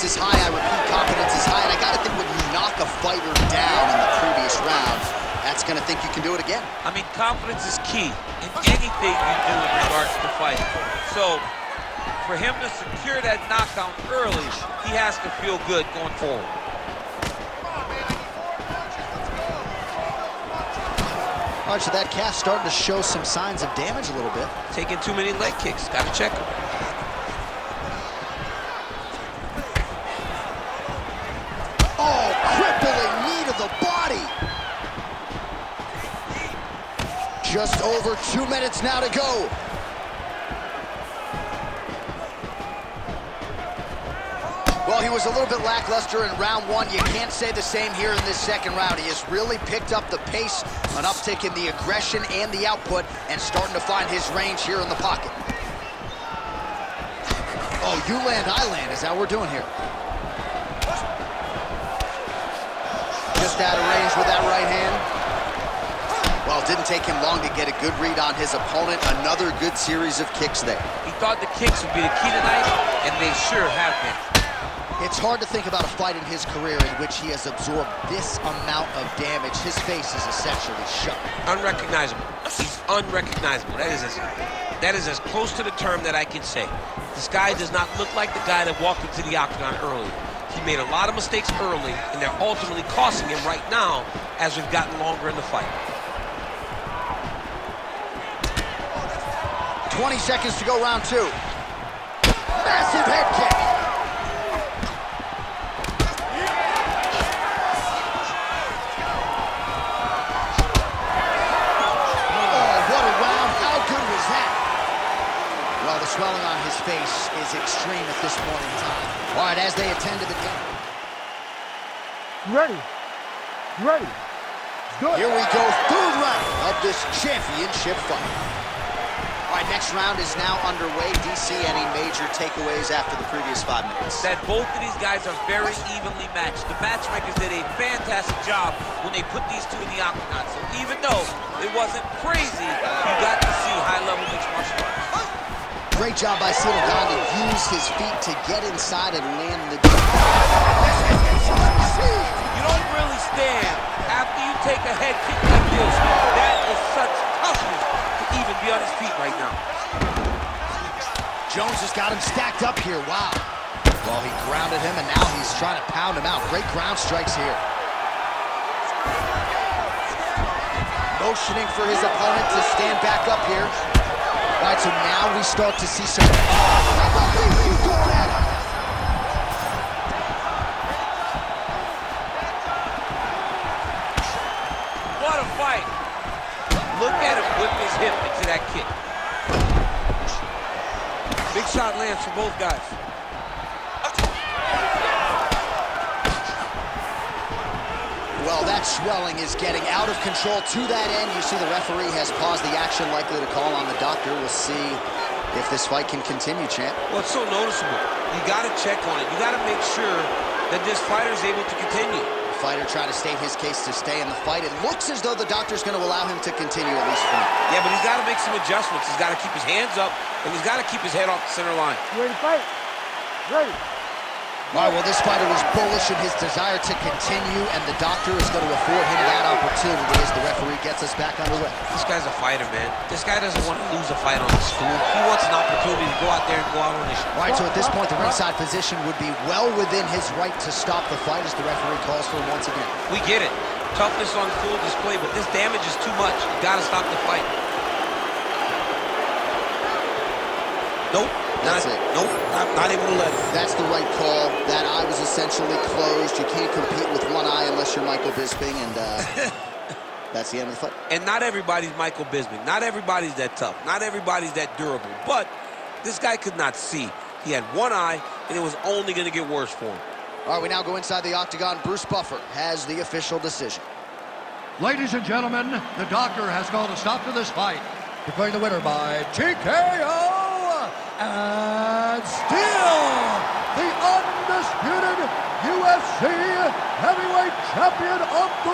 confidence is high. I repeat, confidence is high. And I got to think when you knock a fighter down in the previous round, that's going to think you can do it again. I mean, confidence is key in anything you do in regards to fighting. So, for him to secure that knockdown early, he has to feel good going forward. All right, so that calf starting to show some signs of damage a little bit. Taking too many leg kicks. Got to check him. Oh, crippling knee to the body. Just over 2 minutes now to go. Well, he was a little bit lackluster in round one. You can't say the same here in this second round. He has really picked up the pace, an uptick in the aggression and the output, and starting to find his range here in the pocket. Oh, you land, I land, is that what we're doing here? Just out of range with that right hand. Well, it didn't take him long to get a good read on his opponent. Another good series of kicks there. He thought the kicks would be the key tonight, and they sure have been. It's hard to think about a fight in his career in which he has absorbed this amount of damage. His face is essentially shut. Unrecognizable. He's unrecognizable. That is as close to the term that I can say. This guy does not look like the guy that walked into the octagon early. He made a lot of mistakes early, and they're ultimately costing him right now as we've gotten longer in the fight. 20 seconds to go, round two. Massive head kick. Swelling on his face is extreme at this point in time. All right, as they attend to the game. Ready. Good. Here we go, third round of this championship fight. All right, next round is now underway. DC, any major takeaways after the previous 5 minutes? That both of these guys are very evenly matched. The matchmakers did a fantastic job when they put these two in the octagon. So even though it wasn't crazy, you got to see high-level mixed martial arts. Great job by Ciryl Gane to use his feet to get inside and land the... You don't really stand after you take a head kick like this. That is such toughness to even be on his feet right now. Jones has got him stacked up here. Wow. Well, he grounded him, and now he's trying to pound him out. Great ground strikes here. Motioning for his opponent to stand back up here. All right, so now we start to see some... What a fight. Look at him whip his hip into that kick. Big shot lands for both guys. Well, that swelling is getting out of control. To that end, you see the referee has paused the action, likely to call on the doctor. We'll see if this fight can continue, champ. Well, it's so noticeable. You got to check on it. You got to make sure that this fighter is able to continue. The fighter trying to state his case to stay in the fight. It looks as though the doctor's going to allow him to continue, at least for now. Yeah, but he's got to make some adjustments. He's got to keep his hands up, and he's got to keep his head off the center line. You ready to fight? Ready. All right, well, this fighter was bullish in his desire to continue, and the doctor is going to afford him that opportunity as the referee gets us back underway. This guy's a fighter, man. This guy doesn't want to lose a fight on the stool. He wants an opportunity to go out there and go out on his show. All right, so at this point, the ringside position would be well within his right to stop the fight as the referee calls for him once again. We get it. Toughness on full display, but this damage is too much. You got to stop the fight. Nope. That's it. Nope, not able to let it. That's the right call. That eye was essentially closed. You can't compete with one eye unless you're Michael Bisping, and that's the end of the fight. And not everybody's Michael Bisping. Not everybody's that tough. Not everybody's that durable. But this guy could not see. He had one eye, and it was only going to get worse for him. All right, we now go inside the octagon. Bruce Buffer has the official decision. Ladies and gentlemen, the doctor has called a stop to this fight, declaring the winner by TKO. And still, the undisputed UFC heavyweight champion of the